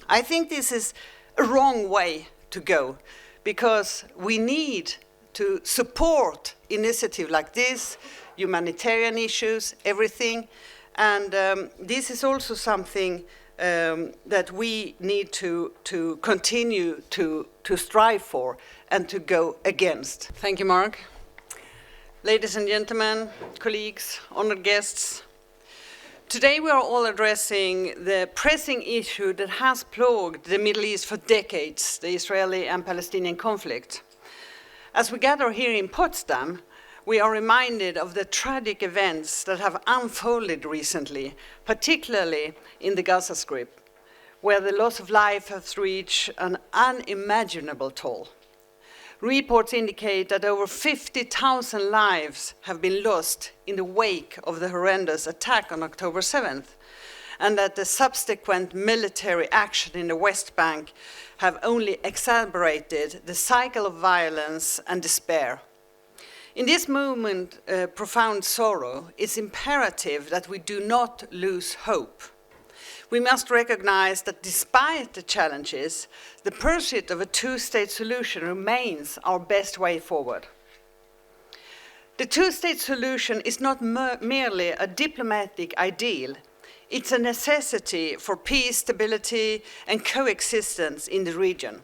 I think this is a wrong way to go, because we need to support initiatives like this, humanitarian issues, everything, and this is also something that we need to continue to strive for and to go against. Thank you, Mark. Ladies and gentlemen, colleagues, honored guests, today we are all addressing the pressing issue that has plagued the Middle East for decades, the Israeli and Palestinian conflict. As we gather here in Potsdam, we are reminded of the tragic events that have unfolded recently, particularly in the Gaza Strip, where the loss of life has reached an unimaginable toll. Reports indicate that over 50,000 lives have been lost in the wake of the horrendous attack on October 7th, and that the subsequent military action in the West Bank have only exacerbated the cycle of violence and despair. In this moment, profound sorrow, it's imperative that we do not lose hope. We must recognize that despite the challenges, the pursuit of a two-state solution remains our best way forward. The two-state solution is not merely a diplomatic ideal, it's a necessity for peace, stability, and coexistence in the region.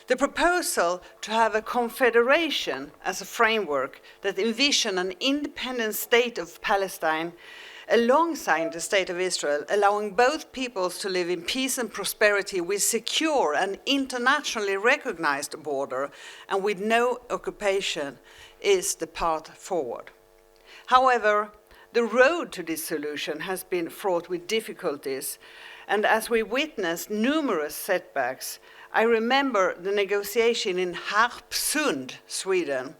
The proposal to have a confederation as a framework that envisions an independent state of Palestine alongside the State of Israel, allowing both peoples to live in peace and prosperity with secure and internationally recognized border and with no occupation, is the path forward. However, the road to this solution has been fraught with difficulties, and as we witnessed numerous setbacks, I remember the negotiation in Harpsund, Sweden,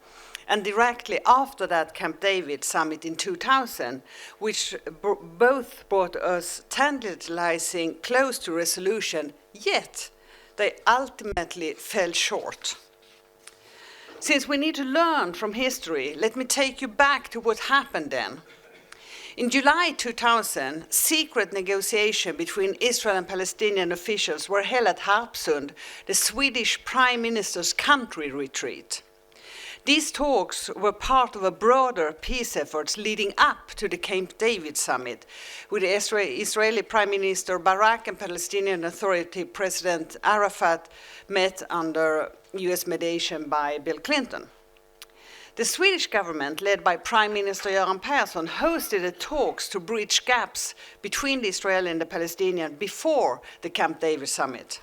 and directly after that Camp David summit in 2000, which both brought us tantalizing close to resolution, yet they ultimately fell short. Since we need to learn from history, let me take you back to what happened then. In July 2000, secret negotiations between Israel and Palestinian officials were held at Harpsund, the Swedish Prime Minister's country retreat. These talks were part of a broader peace efforts leading up to the Camp David summit, with Israeli Prime Minister Barak and Palestinian Authority President Arafat met under US mediation by Bill Clinton. The Swedish government, led by Prime Minister Göran Persson, hosted the talks to bridge gaps between the Israeli and the Palestinian before the Camp David summit.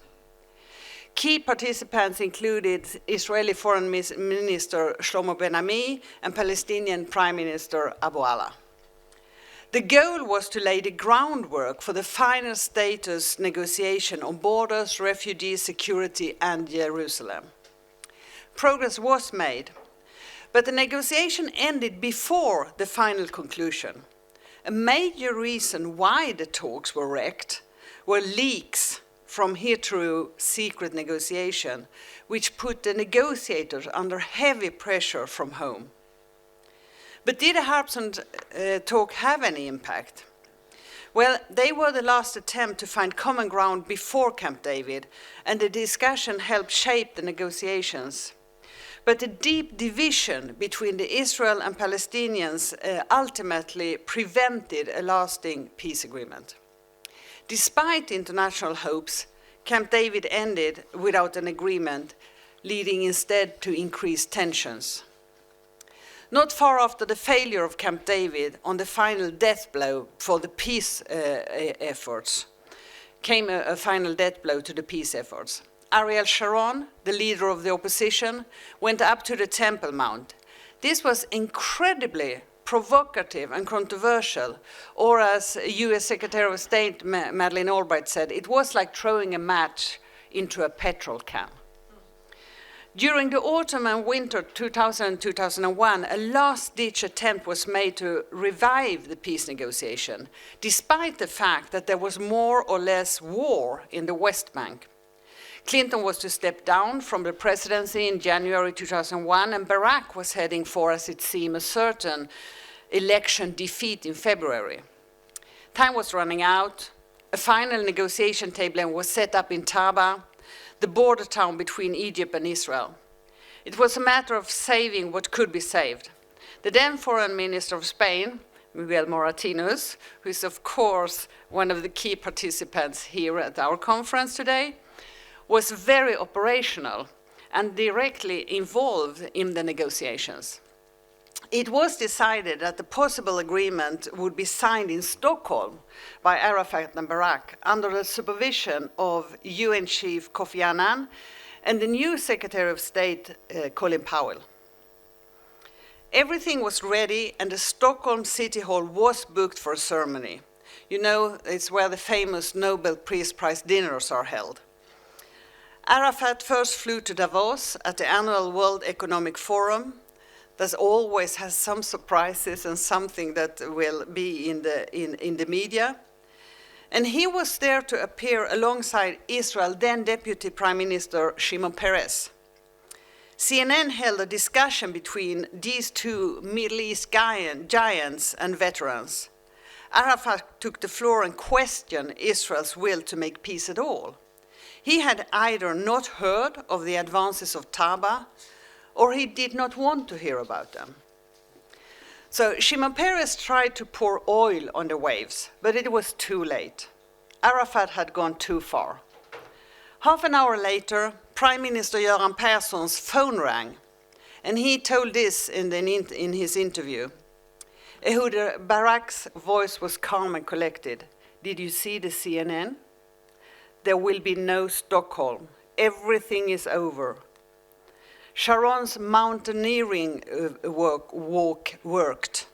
Key participants included Israeli Foreign Minister Shlomo Ben-Ami and Palestinian Prime Minister Abu Ala. The goal was to lay the groundwork for the final status negotiation on borders, refugees, security, and Jerusalem. Progress was made, but the negotiation ended before the final conclusion. A major reason why the talks were wrecked were leaks from hitherto secret negotiation, which put the negotiators under heavy pressure from home. But did the Harpsund talk have any impact? Well, they were the last attempt to find common ground before Camp David, and the discussion helped shape the negotiations. But the deep division between the Israel and Palestinians ultimately prevented a lasting peace agreement. Despite international hopes, Camp David ended without an agreement, leading instead to increased tensions. Not far after the failure of Camp David, on the final death blow for the peace efforts, came a final death blow to the peace efforts. Ariel Sharon, the leader of the opposition, went up to the Temple Mount. This was incredibly provocative and controversial, or as US Secretary of State Madeleine Albright said, it was like throwing a match into a petrol can. During the autumn and winter 2000-2001, a last-ditch attempt was made to revive the peace negotiation, despite the fact that there was more or less war in the West Bank. Clinton was to step down from the presidency in January 2001, and Barak was heading for, as it seemed, a certain election defeat in February. Time was running out. a final negotiation table was set up in Taba, the border town between Egypt and Israel. It was a matter of saving what could be saved. The then Foreign Minister of Spain, Miguel Moratinos, who is of course one of the key participants here at our conference today, was very operational and directly involved in the negotiations. It was decided that the possible agreement would be signed in Stockholm by Arafat and Barak under the supervision of UN Chief Kofi Annan and the new Secretary of State, Colin Powell. Everything was ready and the Stockholm City Hall was booked for a ceremony. You know, it's where the famous Nobel Peace Prize dinners are held. Arafat first flew to Davos at the annual World Economic Forum. That always has some surprises and something that will be in the media. And he was there to appear alongside Israel then Deputy Prime Minister Shimon Peres. CNN held a discussion between these two Middle East giants and veterans. Arafat took the floor and questioned Israel's will to make peace at all. He had either not heard of the advances of Taba, or he did not want to hear about them. So Shimon Peres tried to pour oil on the waves, but it was too late. Arafat had gone too far. Half an hour later, Prime Minister Göran Persson's phone rang, and he told this in his interview. Ehud Barak's voice was calm and collected. Did you see the CNN? There will be no Stockholm. Everything is over. Sharon's mountaineering walk worked.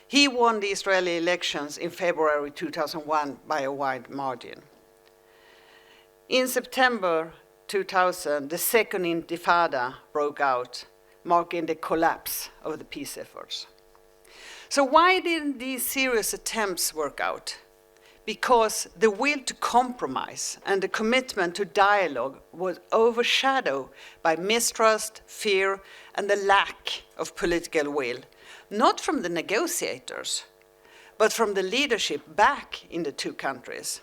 He won the Israeli elections in February 2001 by a wide margin. In September 2000, the second intifada broke out, marking the collapse of the peace efforts. So why didn't these serious attempts work out? Because the will to compromise and the commitment to dialogue was overshadowed by mistrust, fear, and the lack of political will, not from the negotiators, but from the leadership back in the two countries.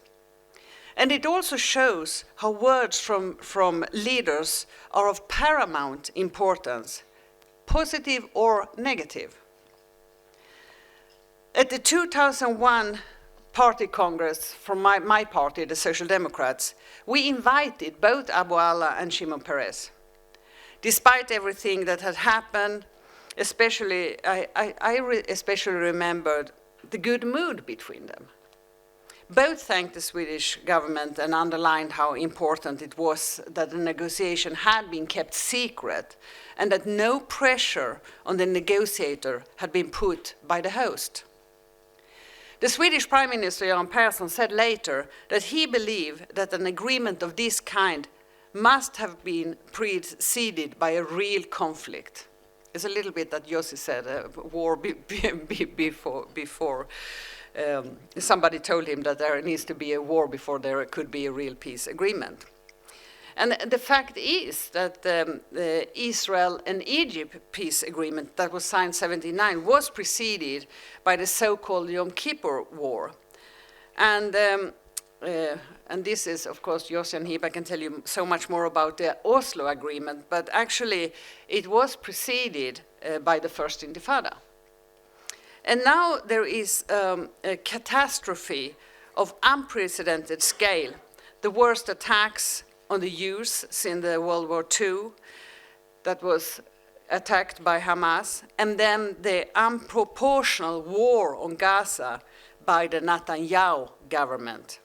And it also shows how words from leaders are of paramount importance, positive or negative. At the 2001 Party Congress from my party, the Social Democrats, we invited both Abu Allah and Shimon Peres. Despite everything that had happened, I especially remembered the good mood between them. Both thanked the Swedish government and underlined how important it was that the negotiation had been kept secret and that no pressure on the negotiator had been put by the host. The Swedish Prime Minister Göran Persson said later that he believed that an agreement of this kind must have been preceded by a real conflict. It's a little bit that Jussi said, war before. Somebody told him that there needs to be a war before there could be a real peace agreement. And the fact is that the Israel and Egypt peace agreement that was signed in 1979 was preceded by the so-called Yom Kippur War. And this is, of course, Jussi and Hiba can tell you so much more about the Oslo agreement, but actually it was preceded by the First Intifada. And now there is a catastrophe of unprecedented scale, the worst attacks on the Jews since the World War II that was attacked by Hamas, and then the unproportional war on Gaza by the Netanyahu government.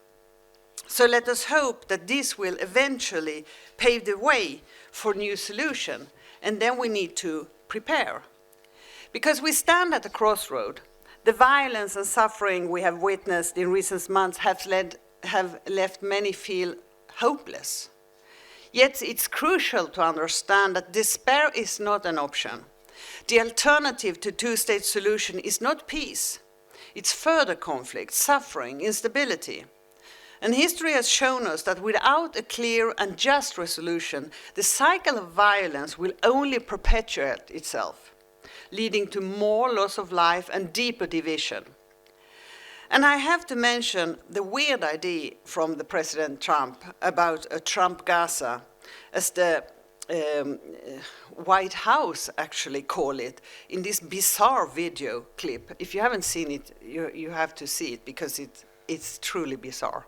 So let us hope that this will eventually pave the way for a new solution, and then we need to prepare. Because we stand at a crossroad. The violence and suffering we have witnessed in recent months have left many feel hopeless. Yet it's crucial to understand that despair is not an option. The alternative to two-state solution is not peace. It's further conflict, suffering, instability. And history has shown us that without a clear and just resolution, the cycle of violence will only perpetuate itself, leading to more loss of life and deeper division. And I have to mention the weird idea from the President Trump about a Trump Gaza, as the White House actually call it, in this bizarre video clip. If you haven't seen it, you have to see it, because it's truly bizarre.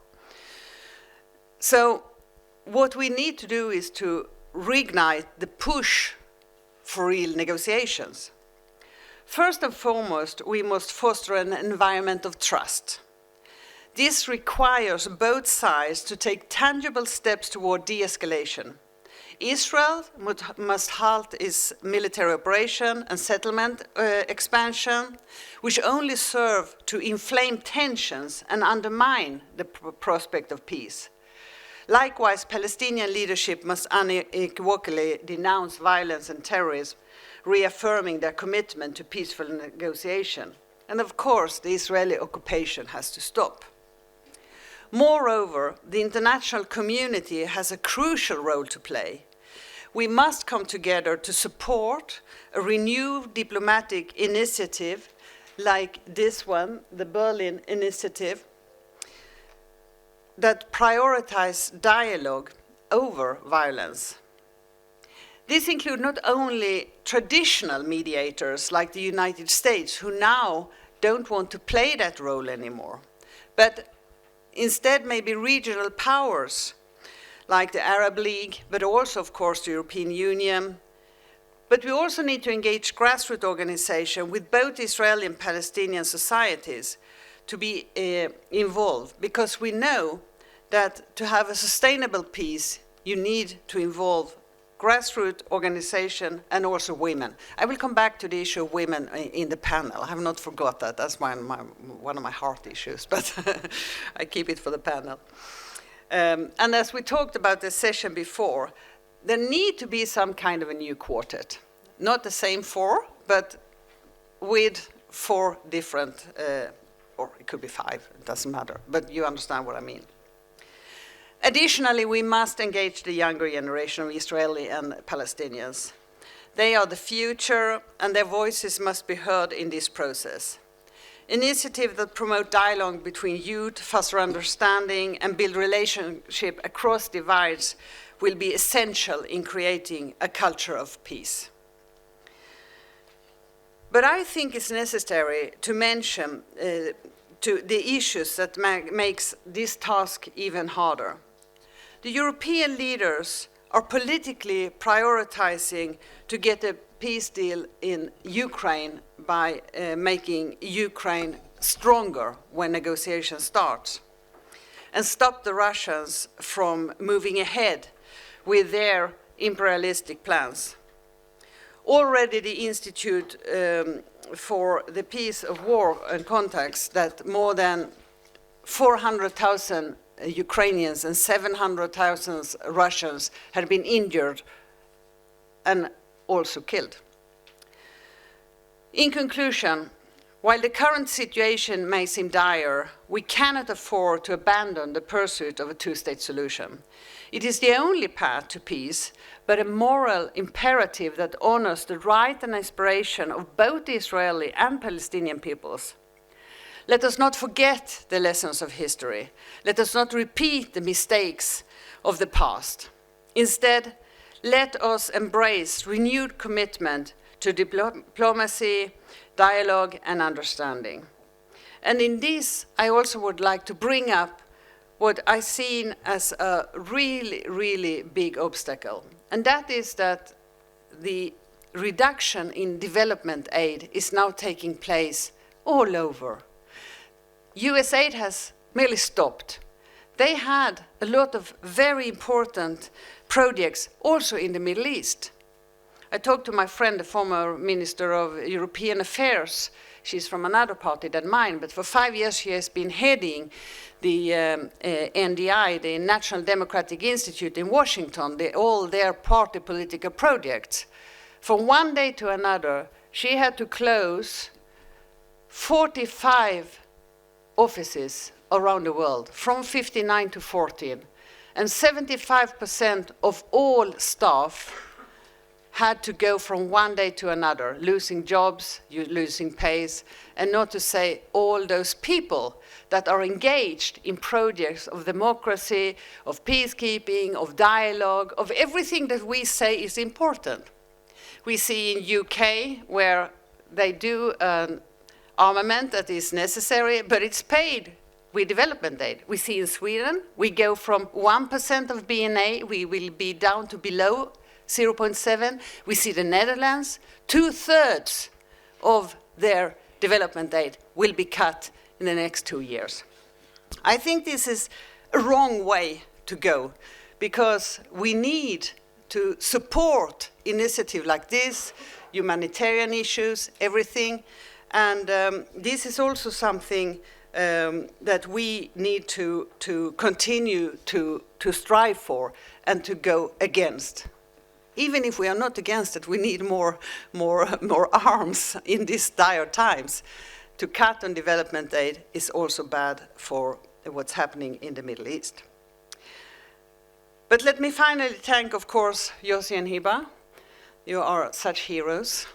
So what we need to do is to reignite the push for real negotiations. First and foremost, we must foster an environment of trust. This requires both sides to take tangible steps toward de-escalation. Israel must halt its military operation and settlement expansion, which only serve to inflame tensions and undermine the prospect of peace. Likewise, Palestinian leadership must unequivocally denounce violence and terrorism, reaffirming their commitment to peaceful negotiation. And of course, the Israeli occupation has to stop. Moreover, the international community has a crucial role to play. We must come together to support a renewed diplomatic initiative like this one, the Berlin Initiative, that prioritizes dialogue over violence. This includes not only traditional mediators like the United States, who now don't want to play that role anymore, but instead maybe regional powers like the Arab League, but also, of course, the European Union. But we also need to engage grassroots organizations with both Israeli and Palestinian societies to be involved, because we know that to have a sustainable peace, you need to involve grassroots organization and also women. I will come back to the issue of women in the panel. I have not forgot that. That's one of my heart issues, but I keep it for the panel. And as we talked about the session before, there need to be some kind of a new quartet. Not the same four, but with four different, or it could be five, it doesn't matter, but you understand what I mean. Additionally, we must engage the younger generation of Israeli and Palestinians. They are the future, and their voices must be heard in this process. Initiatives that promote dialogue between youth, foster understanding, and build relationship across divides will be essential in creating a culture of peace. But I think it's necessary to mention to the issues that makes this task even harder. The European leaders are politically prioritizing to get a peace deal in Ukraine by making Ukraine stronger when negotiations start, and stop the Russians from moving ahead with their imperialistic plans. Already the Institute for the Peace of War and Contacts that more than 400,000 Ukrainians and 700,000 Russians had been injured and also killed. In conclusion, while the current situation may seem dire, we cannot afford to abandon the pursuit of a two-state solution. It is the only path to peace, but a moral imperative that honors the right and aspiration of both the Israeli and Palestinian peoples. Let us not forget the lessons of history. Let us not repeat the mistakes of the past. Instead, let us embrace renewed commitment to diplomacy, dialogue, and understanding. And in this, I also would like to bring up what I see as a really, really big obstacle. And that is that the reduction in development aid is now taking place all over. US aid has merely stopped. They had a lot of very important projects also in the Middle East. I talked to my friend, the former Minister of European Affairs. She's from another party than mine, but for 5 years she has been heading the NDI, the National Democratic Institute in Washington, all their party political projects. From one day to another, she had to close 45 offices around the world, from 59 to 14. And 75% of all staff had to go from one day to another, losing jobs, losing pays, and not to say all those people that are engaged in projects of democracy, of peacekeeping, of dialogue, of everything that we say is important. We see in UK where they do an armament that is necessary, but it's paid with development aid. We see in Sweden, we go from 1% of BNA, we will be down to below 0.7. We see the Netherlands, 2/3 of their development aid will be cut in the next 2 years. I think this is a wrong way to go, because we need to support initiatives like this, humanitarian issues, everything, and this is also something that we need to continue to strive for and to go against. Even if we are not against it, we need more arms in these dire times. To cut on development aid is also bad for what's happening in the Middle East. But let me finally thank, of course, Yossi and Hiba. You are such heroes.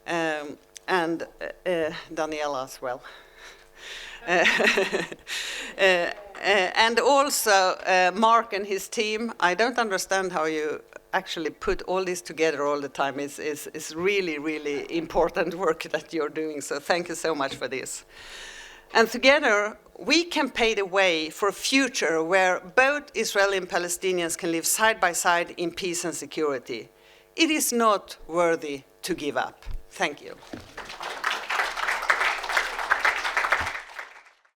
And Daniela as well. And also Mark and his team. I don't understand how you actually put all this together all the time. It's really, really important work that you're doing. So thank you so much for this. And together, we can pave the way for a future where both Israeli and Palestinians can live side by side in peace and security. It is not worthy to give up. Thank you.